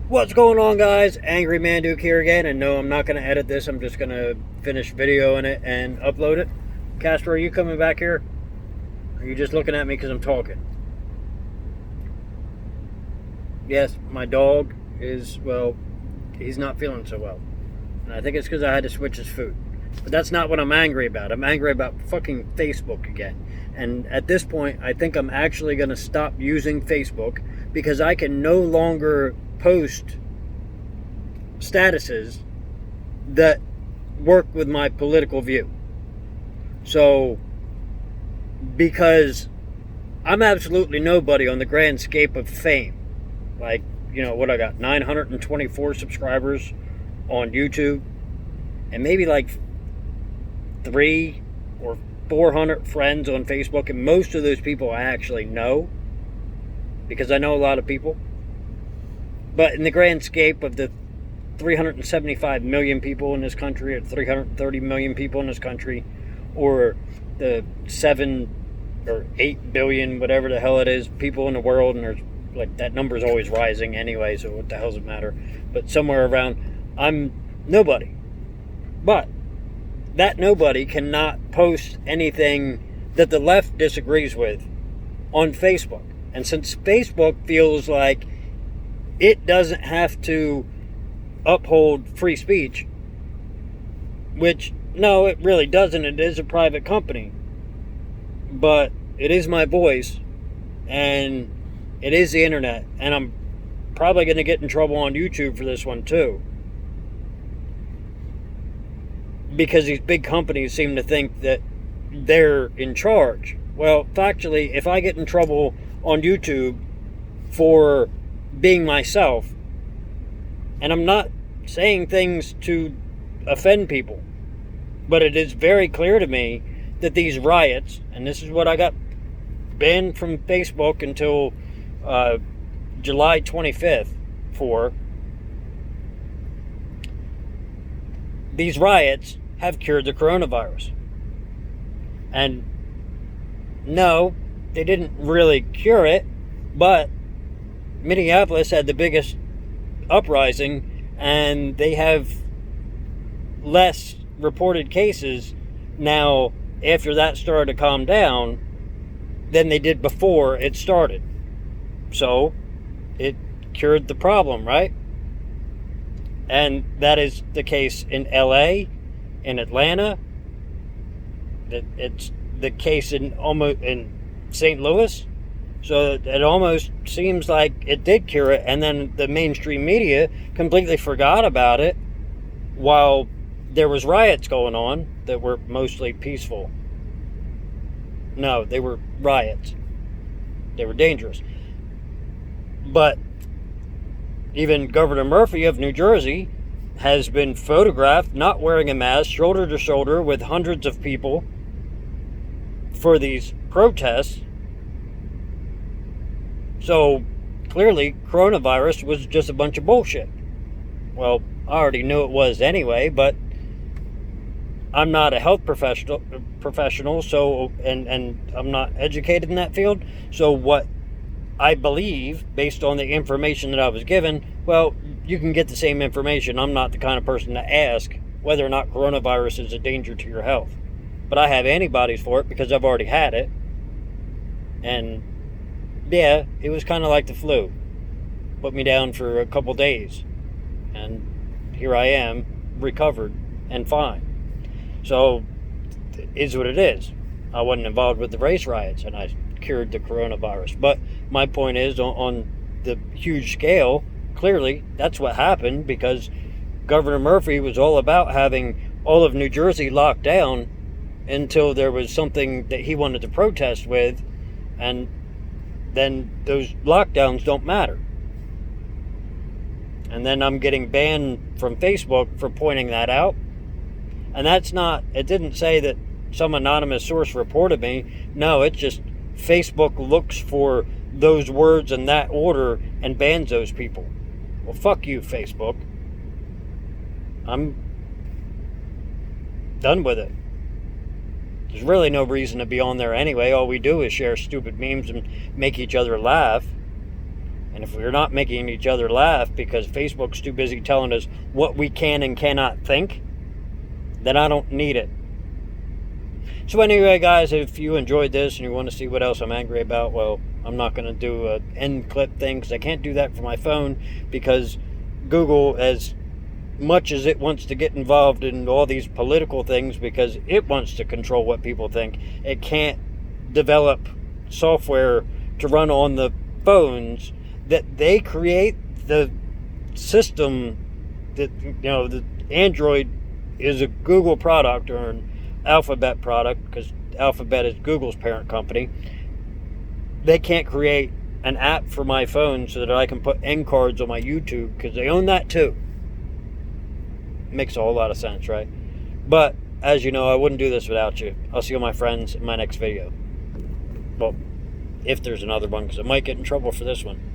What's going on, guys? Angry Man Duke here again, and no, I'm not going to edit this. I'm just going to finish videoing it and upload it. Casper, are you coming back here? Or are you just looking at me because I'm talking? Yes, my dog is, well, he's not feeling so well. And I think it's because I had to switch his food. But that's not what I'm angry about. I'm angry about fucking Facebook again. And at this point, I think I'm actually going to stop using Facebook because I can no longer post statuses that work with my political view. So, because I'm absolutely nobody on the grand scape of fame. Like, you know, what I got? 924 subscribers on YouTube. And maybe like 300 or 400 friends on Facebook. And most of those people I actually know. Because I know a lot of people. But in the grand scape of the 375 million people in this country, or 330 million people in this country, or the 7 or 8 billion, whatever the hell it is, people in the world, and there's like that number is always rising anyway, so what the hell does it matter? But somewhere around, I'm nobody. But that nobody cannot post anything that the left disagrees with on Facebook. And since Facebook feels like it doesn't have to uphold free speech, which, no, it really doesn't. It is a private company. But it is my voice, and it is the internet, and I'm probably going to get in trouble on YouTube for this one too. Because these big companies seem to think that they're in charge. Well, factually, if I get in trouble on YouTube for being myself, and I'm not saying things to offend people, but it is very clear to me that these riots, and this is what I got banned from Facebook until July 25th for, these riots have cured the coronavirus. And no, they didn't really cure it, but Minneapolis had the biggest uprising, and they have less reported cases now after that started to calm down than they did before it started. So it cured the problem, right? And that is the case in LA, in Atlanta. It's the case in St. Louis. So it almost seems like it did cure it, and then the mainstream media completely forgot about it while there was riots going on that were mostly peaceful. No, they were riots. They were dangerous. But even Governor Murphy of New Jersey has been photographed not wearing a mask, shoulder to shoulder with hundreds of people for these protests. So, clearly, coronavirus was just a bunch of bullshit. Well, I already knew it was anyway, but I'm not a health professional, so, and I'm not educated in that field. So what I believe, based on the information that I was given, well, you can get the same information. I'm not the kind of person to ask whether or not coronavirus is a danger to your health. But I have antibodies for it because I've already had it. And yeah, it was kind of like the flu. Put me down for a couple days. And here I am, recovered and fine. So, it is what it is. I wasn't involved with the race riots, and I cured the coronavirus. But my point is, on the huge scale, clearly that's what happened, because Governor Murphy was all about having all of New Jersey locked down until there was something that he wanted to protest with, and then those lockdowns don't matter. And then I'm getting banned from Facebook for pointing that out. And that's not, it didn't say that some anonymous source reported me. No, it's just Facebook looks for those words in that order and bans those people. Well, fuck you, Facebook. I'm done with it. There's really no reason to be on there anyway. All we do is share stupid memes and make each other laugh. And if we're not making each other laugh because Facebook's too busy telling us what we can and cannot think, then I don't need it. So anyway, guys, if you enjoyed this and you want to see what else I'm angry about, well, I'm not going to do an end clip thing because I can't do that for my phone, because Google, as much as it wants to get involved in all these political things because it wants to control what people think, it can't develop software to run on the phones that they create. The system that, the Android is a Google product or an Alphabet product, because Alphabet is Google's parent company. They can't create an app for my phone so that I can put end cards on my YouTube, because they own that too. Makes a whole lot of sense, right? But as you know, I wouldn't do this without you. I'll see you, my friends, in my next video. Well, if there's another one, because I might get in trouble for this one.